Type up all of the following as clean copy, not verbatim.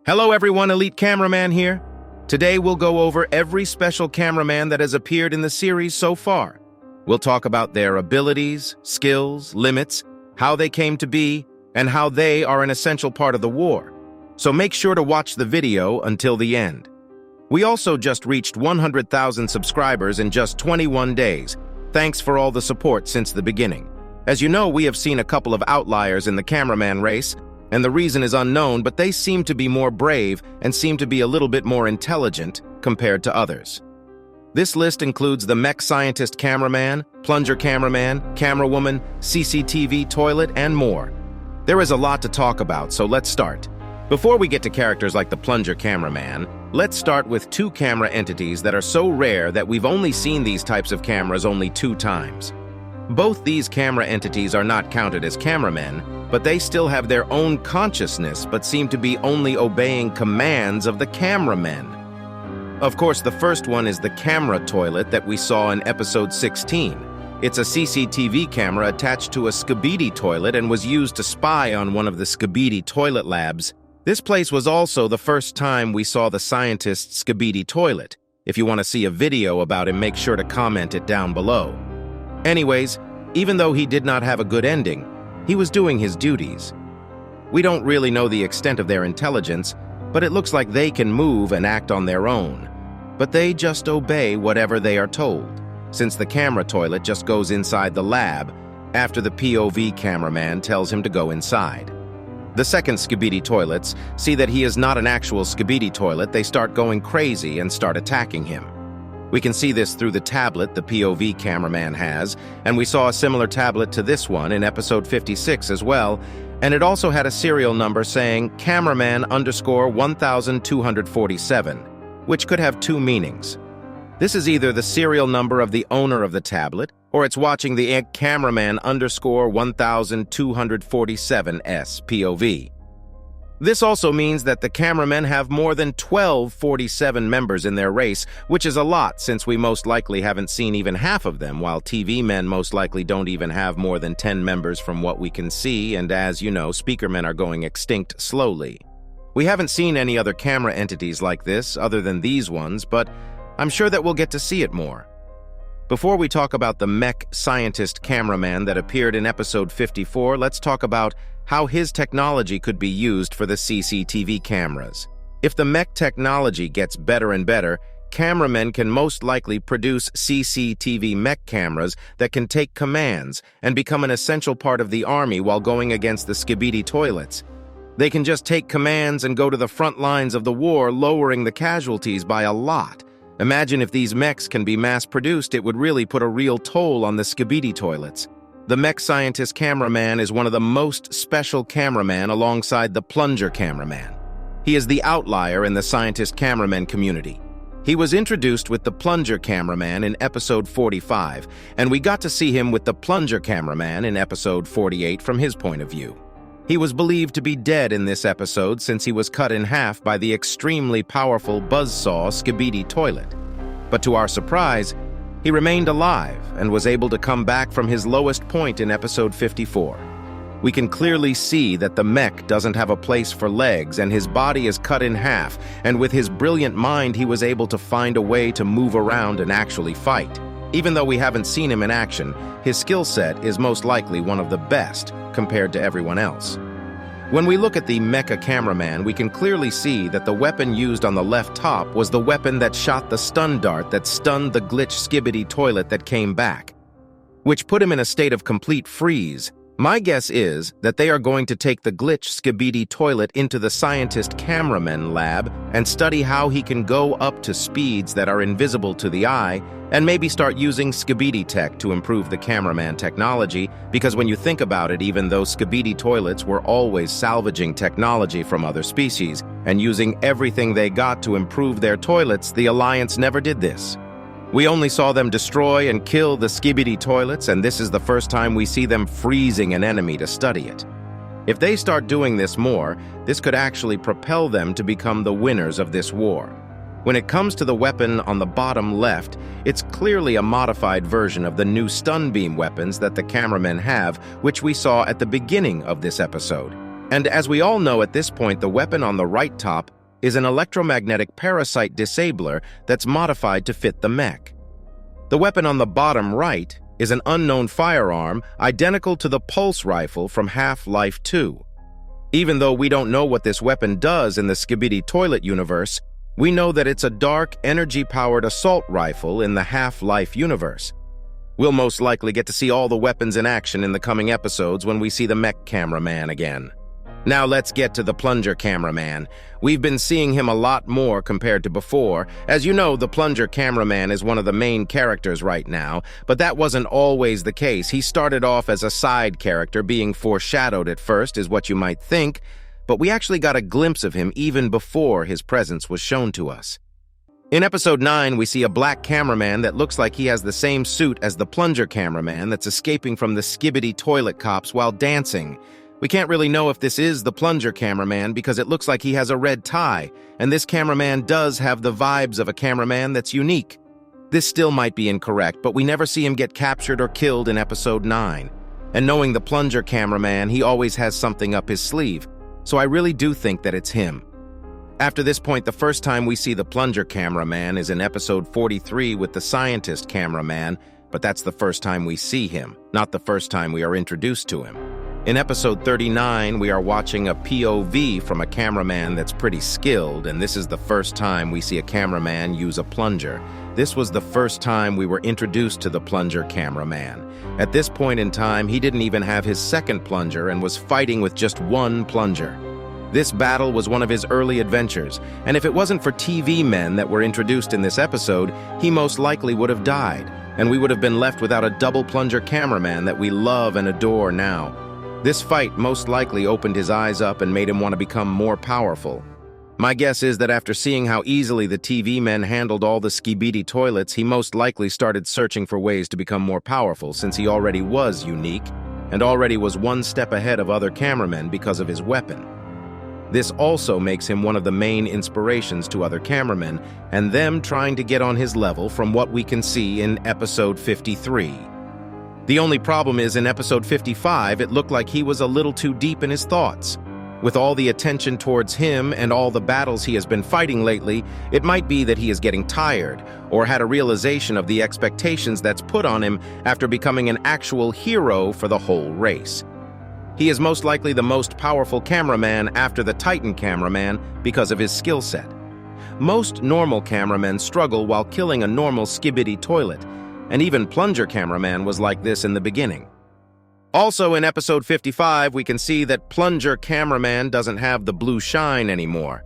Hello everyone, Elite Cameraman here. Today we'll go over every special cameraman that has appeared in the series so far. We'll talk about their abilities, skills, limits, how they came to be, and how they are an essential part of the war. So make sure to watch the video until the end. We also just reached 100,000 subscribers in just 21 days. Thanks for all the support since the beginning. As you know, we have seen a couple of outliers in the cameraman race, and the reason is unknown, but they seem to be more brave and seem to be a little bit more intelligent compared to others. This list includes the Mech Scientist Cameraman, Plunger Cameraman, Camerawoman, CCTV Toilet, and more. There is a lot to talk about, so let's start. Before we get to characters like the Plunger Cameraman, let's start with two camera entities that are so rare that we've only seen these types of cameras only 2 times. Both these camera entities are not counted as cameramen, but they still have their own consciousness but seem to be only obeying commands of the cameramen. Of course, the first one is the camera toilet that we saw in episode 16. It's a CCTV camera attached to a Skibidi toilet and was used to spy on one of the Skibidi toilet labs. This place was also the first time we saw the scientist's Skibidi toilet. If you want to see a video about him, make sure to comment it down below. Anyways, even though he did not have a good ending, he was doing his duties. We don't really know the extent of their intelligence, but it looks like they can move and act on their own. But they just obey whatever they are told, since the camera toilet just goes inside the lab after the POV cameraman tells him to go inside. The second Skibidi toilets see that he is not an actual Skibidi toilet. They start going crazy and start attacking him. We can see this through the tablet the POV cameraman has, and we saw a similar tablet to this one in episode 56 as well, and it also had a serial number saying Cameraman _1247, which could have 2 meanings. This is either the serial number of the owner of the tablet, or it's watching the Cameraman _1247S POV. This also means that the cameramen have more than 1247 members in their race, which is a lot since we most likely haven't seen even half of them, while TV men most likely don't even have more than 10 members from what we can see, and as you know, speakermen are going extinct slowly. We haven't seen any other camera entities like this other than these ones, but I'm sure that we'll get to see it more. Before we talk about the Mech Scientist Cameraman that appeared in episode 54, let's talk about how his technology could be used for the CCTV cameras. If the mech technology gets better and better, cameramen can most likely produce CCTV mech cameras that can take commands and become an essential part of the army while going against the Skibidi toilets. They can just take commands and go to the front lines of the war, lowering the casualties by a lot. Imagine if these mechs can be mass-produced, it would really put a real toll on the Skibidi toilets. The Mech Scientist Cameraman is one of the most special cameramen alongside the Plunger Cameraman. He is the outlier in the Scientist Cameraman community. He was introduced with the Plunger Cameraman in episode 45, and we got to see him with the Plunger Cameraman in episode 48 from his point of view. He was believed to be dead in this episode since he was cut in half by the extremely powerful buzzsaw Skibidi toilet. But to our surprise, he remained alive and was able to come back from his lowest point in episode 54. We can clearly see that the mech doesn't have a place for legs and his body is cut in half, and with his brilliant mind he was able to find a way to move around and actually fight. Even though we haven't seen him in action, his skill set is most likely one of the best compared to everyone else. When we look at the Mecha Cameraman, we can clearly see that the weapon used on the left top was the weapon that shot the stun dart that stunned the glitch Skibidi toilet that came back, which put him in a state of complete freeze. My guess is that they are going to take the glitch Skibidi toilet into the Scientist Cameraman lab and study how he can go up to speeds that are invisible to the eye, and maybe start using Skibidi tech to improve the cameraman technology, because when you think about it, even though Skibidi toilets were always salvaging technology from other species and using everything they got to improve their toilets, the Alliance never did this. We only saw them destroy and kill the Skibidi toilets, and this is the first time we see them freezing an enemy to study it. If they start doing this more, this could actually propel them to become the winners of this war. When it comes to the weapon on the bottom left, it's clearly a modified version of the new stun beam weapons that the cameramen have, which we saw at the beginning of this episode. And as we all know at this point, the weapon on the right top is an electromagnetic parasite disabler that's modified to fit the mech. The weapon on the bottom right is an unknown firearm identical to the pulse rifle from Half-Life 2. Even though we don't know what this weapon does in the Skibidi toilet universe, we know that it's a dark, energy-powered assault rifle in the Half-Life universe. We'll most likely get to see all the weapons in action in the coming episodes when we see the Mech Cameraman again. Now let's get to the Plunger Cameraman. We've been seeing him a lot more compared to before. As you know, the Plunger Cameraman is one of the main characters right now, but that wasn't always the case. He started off as a side character, being foreshadowed at first, is what you might think, but we actually got a glimpse of him even before his presence was shown to us. In Episode 9, we see a black cameraman that looks like he has the same suit as the Plunger Cameraman that's escaping from the Skibidi toilet cops while dancing. We can't really know if this is the Plunger Cameraman because it looks like he has a red tie, and this cameraman does have the vibes of a cameraman that's unique. This still might be incorrect, but we never see him get captured or killed in Episode 9. And knowing the Plunger Cameraman, he always has something up his sleeve, so I really do think that it's him. After this point, the first time we see the Plunger Cameraman is in Episode 43 with the Scientist Cameraman, but that's the first time we see him, not the first time we are introduced to him. In Episode 39, we are watching a POV from a cameraman that's pretty skilled, and this is the first time we see a cameraman use a plunger. This was the first time we were introduced to the Plunger Cameraman. At this point in time, he didn't even have his second plunger and was fighting with just one plunger. This battle was one of his early adventures, and if it wasn't for TV men that were introduced in this episode, he most likely would have died, and we would have been left without a double plunger cameraman that we love and adore now. This fight most likely opened his eyes up and made him want to become more powerful. My guess is that after seeing how easily the TV men handled all the Skibidi toilets, he most likely started searching for ways to become more powerful since he already was unique and already was one step ahead of other cameramen because of his weapon. This also makes him one of the main inspirations to other cameramen and them trying to get on his level from what we can see in Episode 53. The only problem is in Episode 55, it looked like he was a little too deep in his thoughts. With all the attention towards him and all the battles he has been fighting lately, it might be that he is getting tired or had a realization of the expectations that's put on him after becoming an actual hero for the whole race. He is most likely the most powerful cameraman after the Titan cameraman because of his skill set. Most normal cameramen struggle while killing a normal Skibidi toilet, and even Plunger Cameraman was like this in the beginning. Also in Episode 55, we can see that Plunger Cameraman doesn't have the blue shine anymore.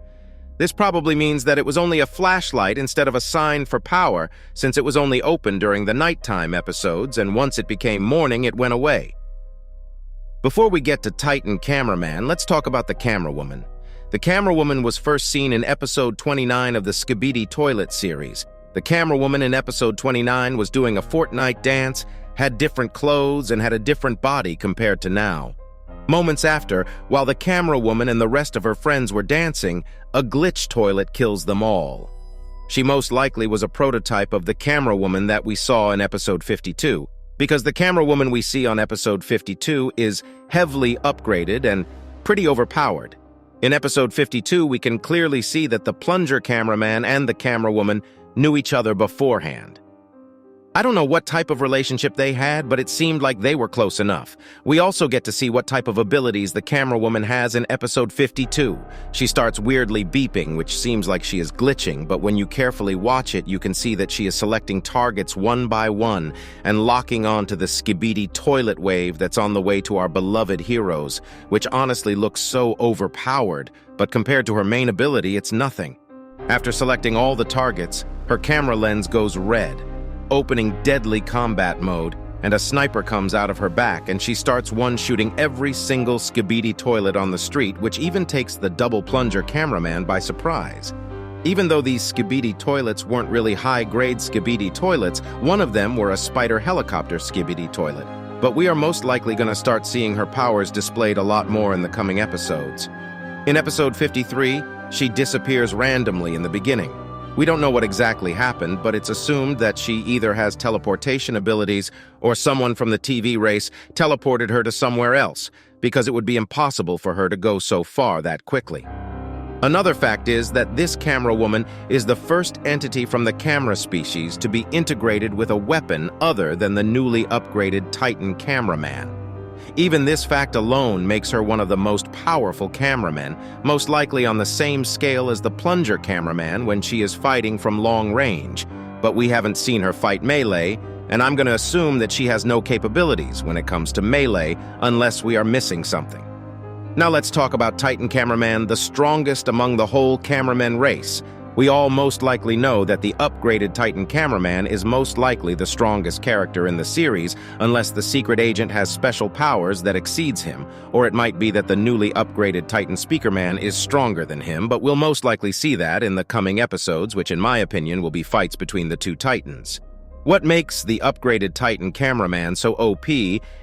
This probably means that it was only a flashlight instead of a sign for power, since it was only open during the nighttime episodes, and once it became morning, it went away. Before we get to Titan Cameraman, let's talk about the Camerawoman. The Camerawoman was first seen in Episode 29 of the Skibidi Toilet series. The Camerawoman in Episode 29 was doing a Fortnite dance, had different clothes, and had a different body compared to now. Moments after, while the Camerawoman and the rest of her friends were dancing, a glitch toilet kills them all. She most likely was a prototype of the Camerawoman that we saw in Episode 52, because the Camerawoman we see on Episode 52 is heavily upgraded and pretty overpowered. In Episode 52, we can clearly see that the Plunger Cameraman and the Camerawoman knew each other beforehand. I don't know what type of relationship they had, but it seemed like they were close enough. We also get to see what type of abilities the Camerawoman has in Episode 52. She starts weirdly beeping, which seems like she is glitching, but when you carefully watch it, you can see that she is selecting targets one by one and locking onto the Skibidi toilet wave that's on the way to our beloved heroes, which honestly looks so overpowered, but compared to her main ability, it's nothing. After selecting all the targets, her camera lens goes red, opening deadly combat mode, and a sniper comes out of her back and she starts one-shooting every single Skibidi toilet on the street, which even takes the double Plunger Cameraman by surprise. Even though these Skibidi toilets weren't really high-grade Skibidi toilets, one of them were a spider helicopter Skibidi toilet. But we are most likely going to start seeing her powers displayed a lot more in the coming episodes. In Episode 53, she disappears randomly in the beginning. We don't know what exactly happened, but it's assumed that she either has teleportation abilities or someone from the TV race teleported her to somewhere else, because it would be impossible for her to go so far that quickly. Another fact is that this Camerawoman is the first entity from the camera species to be integrated with a weapon other than the newly upgraded Titan Cameraman. Even this fact alone makes her one of the most powerful cameramen, most likely on the same scale as the Plunger Cameraman when she is fighting from long range. But we haven't seen her fight melee, and I'm going to assume that she has no capabilities when it comes to melee unless we are missing something. Now let's talk about Titan Cameraman, the strongest among the whole cameraman race. We all most likely know that the upgraded Titan Cameraman is most likely the strongest character in the series, unless the secret agent has special powers that exceeds him, or it might be that the newly upgraded Titan Speakerman is stronger than him, but we'll most likely see that in the coming episodes, which in my opinion will be fights between the two Titans. What makes the upgraded Titan Cameraman so OP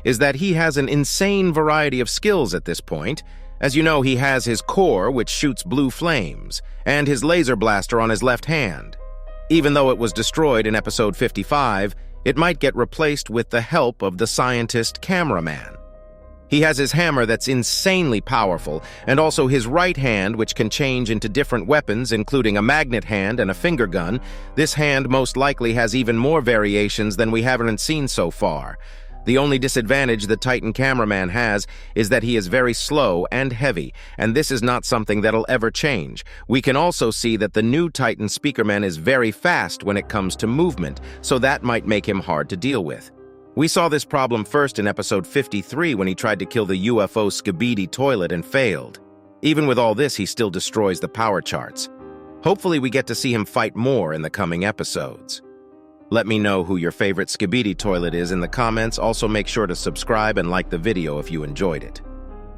is that he has an insane variety of skills at this point. As you know, he has his core, which shoots blue flames, and his laser blaster on his left hand. Even though it was destroyed in episode 55, it might get replaced with the help of the scientist Cameraman. He has his hammer that's insanely powerful, and also his right hand, which can change into different weapons, including a magnet hand and a finger gun. This hand most likely has even more variations than we haven't seen so far. The only disadvantage the Titan Cameraman has is that he is very slow and heavy, and this is not something that'll ever change. We can also see that the new Titan Speakerman is very fast when it comes to movement, so that might make him hard to deal with. We saw this problem first in episode 53 when he tried to kill the UFO Skibidi toilet and failed. Even with all this, he still destroys the power charts. Hopefully we get to see him fight more in the coming episodes. Let me know who your favorite Skibidi toilet is in the comments. Also make sure to subscribe and like the video if you enjoyed it.